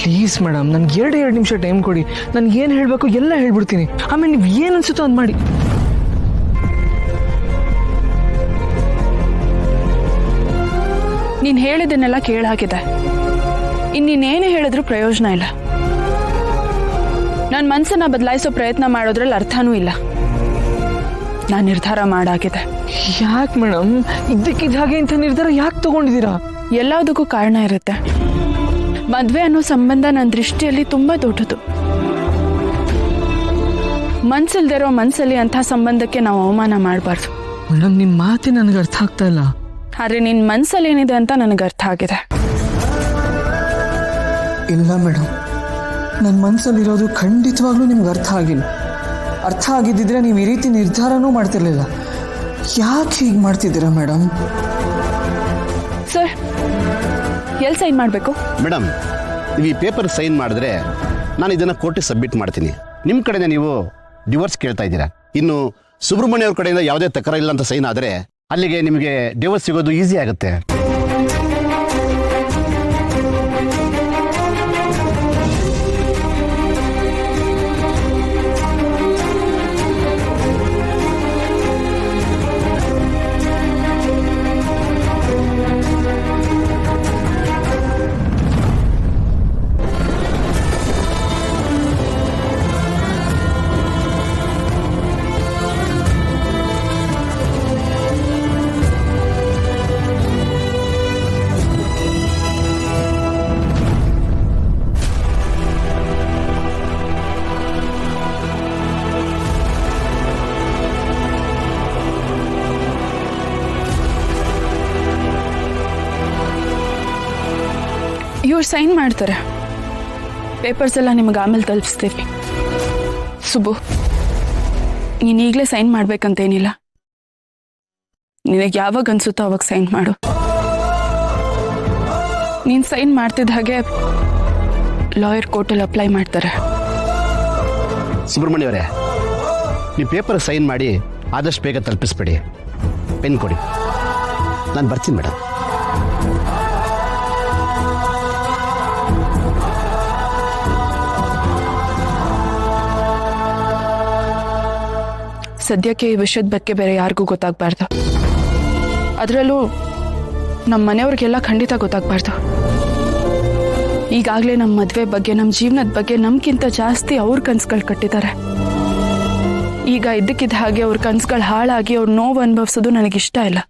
Please madam, ನನ್ಗೆ ಎರಡು ನಿಮಿಷ ಟೈಮ್ ಕೊಡಿ. ನನ್ಗೆ ಏನು ಹೇಳಬೇಕು ಎಲ್ಲ ಹೇಳ್ಬಿಡ್ತೀನಿ. ಆಮೇಲೆ ನೀವು ಏನು ಅನ್ಸುತ್ತೋ ಅದು ಮಾಡಿ. ನೀನು ಹೇಳಿದ್ದನ್ನೆಲ್ಲ ಕೇಳಾಗಿದೆ. ಇನ್ನೇನೇ ಹೇಳಿದ್ರೂ ಪ್ರಯೋಜನ ಇಲ್ಲ. ನನ್ನ ಮನಸ್ಸನ್ನ ಬದಲಾಯಿಸೋ ಪ್ರಯತ್ನ ಮಾಡೋದ್ರಲ್ಲಿ ಅರ್ಥನೂ ಇಲ್ಲ. ನಾನು ನಿರ್ಧಾರ ಮಾಡಾಗಿದೆ. ಯಾಕೆ ಮೇಡಮ್ ಇದ್ದಕ್ಕಿದ್ದ ಹಾಗೆ ಇಂಥ ನಿರ್ಧಾರ ಯಾಕೆ ತಗೊಂಡಿದ್ದೀರಾ? ಎಲ್ಲದಕ್ಕೂ ಕಾರಣ ಇರುತ್ತೆ. ಮದುವೆ ಅನ್ನೋ ಸಂಬಂಧ ನನ್ನ ದೃಷ್ಟಿಯಲ್ಲಿ ತುಂಬಾ ದೊಡ್ಡದು. ಮನ್ಸಿಲ್ದಿರೋ ಮನ್ಸಲ್ಲಿ ಅಂಥ ಸಂಬಂಧಕ್ಕೆ ನಾವು ಅವಮಾನ ಮಾಡಬಾರ್ದು. ಮೇಡಮ್ ನಿಮ್ಮ ಮಾತೆ ನನಗೆ ಅರ್ಥ ಆಗ್ತಾ ಇಲ್ಲ. ಆದ್ರೆ ನಿನ್ನ ಮನ್ಸಲ್ಲಿ ಏನಿದೆ ಅಂತ ನನಗೆ ಅರ್ಥ ಆಗಿದೆ. ಇಲ್ಲ ಮೇಡಮ್, ನನ್ನ ಮನಸ್ಸಲ್ಲಿರೋದು ಖಂಡಿತವಾಗ್ಲೂ ನಿಮ್ಗೆ ಅರ್ಥ ಆಗಿಲ್ಲ. ಅರ್ಥ ಆಗಿದ್ದಿದ್ರೆ ನೀವು ಈ ರೀತಿ ನಿರ್ಧಾರನೂ ಮಾಡ್ತಿರ್ಲಿಲ್ಲ. ಯಾಕೆ ಹೀಗೆ ಮಾಡ್ತಿದ್ದೀರಾ ಮೇಡಮ್? ಸರ್, ಎಲ್ಲಿ ಸೈನ್ ಮಾಡಬೇಕು? ಮೇಡಮ್, ನೀವು ಈ ಪೇಪರ್ ಸೈನ್ ಮಾಡಿದ್ರೆ ನಾನು ಇದನ್ನು ಕೋರ್ಟಿಗೆ ಸಬ್ಮಿಟ್ ಮಾಡ್ತೀನಿ. ನಿಮ್ಮ ಕಡೆಯಿಂದ ನೀವು ಡಿವೋರ್ಸ್ ಕೇಳ್ತಾ ಇದ್ದೀರಾ. ಇನ್ನು ಸುಬ್ರಹ್ಮಣ್ಯ ಅವ್ರ ಕಡೆಯಿಂದ ಯಾವುದೇ ತಕರಾರು ಇಲ್ಲ ಅಂತ ಸೈನ್ ಆದರೆ ಅಲ್ಲಿಗೆ ನಿಮಗೆ ಡಿವೋರ್ಸ್ ಸಿಗೋದು ಈಸಿ ಆಗುತ್ತೆ. ಇವ್ರು ಸೈನ್ ಮಾಡ್ತಾರೆ. ಪೇಪರ್ಸ್ ಎಲ್ಲ ನಿಮಗೆ ಆಮೇಲೆ ತಲುಪಿಸ್ತೀವಿ. ಸುಬ್ಬು, ನೀನು ಈಗಲೇ ಸೈನ್ ಮಾಡ್ಬೇಕಂತೇನಿಲ್ಲ. ನಿನಗೆ ಯಾವಾಗ ಅನ್ಸುತ್ತೋ ಅವಾಗ ಸೈನ್ ಮಾಡು. ನೀನು ಸೈನ್ ಮಾಡ್ತಿದ್ದ ಹಾಗೆ ಲಾಯರ್ ಕೋರ್ಟಲ್ಲಿ ಅಪ್ಲೈ ಮಾಡ್ತಾರೆ. ಸುಬ್ರಹ್ಮಣ್ಯ ಅವರೇ, ನೀವು ಪೇಪರ್ ಸೈನ್ ಮಾಡಿ ಆದಷ್ಟು ಬೇಗ ತಲುಪಿಸ್ಬೇಡಿ. ಪೆನ್ ಕೊಡಿ, ನಾನು ಬರ್ತೀನಿ ಮೇಡಮ್. ಸದ್ಯಕ್ಕೆ ಈ ವಿಷಯದ ಬಗ್ಗೆ ಬೇರೆ ಯಾರಿಗೂ ಗೊತ್ತಾಗಬಾರ್ದು. ಅದರಲ್ಲೂ ನಮ್ಮ ಮನೆಯವ್ರಿಗೆಲ್ಲ ಖಂಡಿತ ಗೊತ್ತಾಗಬಾರ್ದು. ಈಗಾಗಲೇ ನಮ್ಮ ಮದುವೆ ಬಗ್ಗೆ, ನಮ್ಮ ಜೀವನದ ಬಗ್ಗೆ ನಮ್ಗಿಂತ ಜಾಸ್ತಿ ಅವ್ರ ಕನ್ಸುಗಳು ಕಟ್ಟಿದ್ದಾರೆ. ಈಗ ಇದ್ದಕ್ಕಿದ್ದ ಹಾಗೆ ಅವ್ರ ಕನ್ಸುಗಳು ಹಾಳಾಗಿ ಅವ್ರ ನೋವು ಅನುಭವಿಸೋದು ನನಗಿಷ್ಟ ಇಲ್ಲ.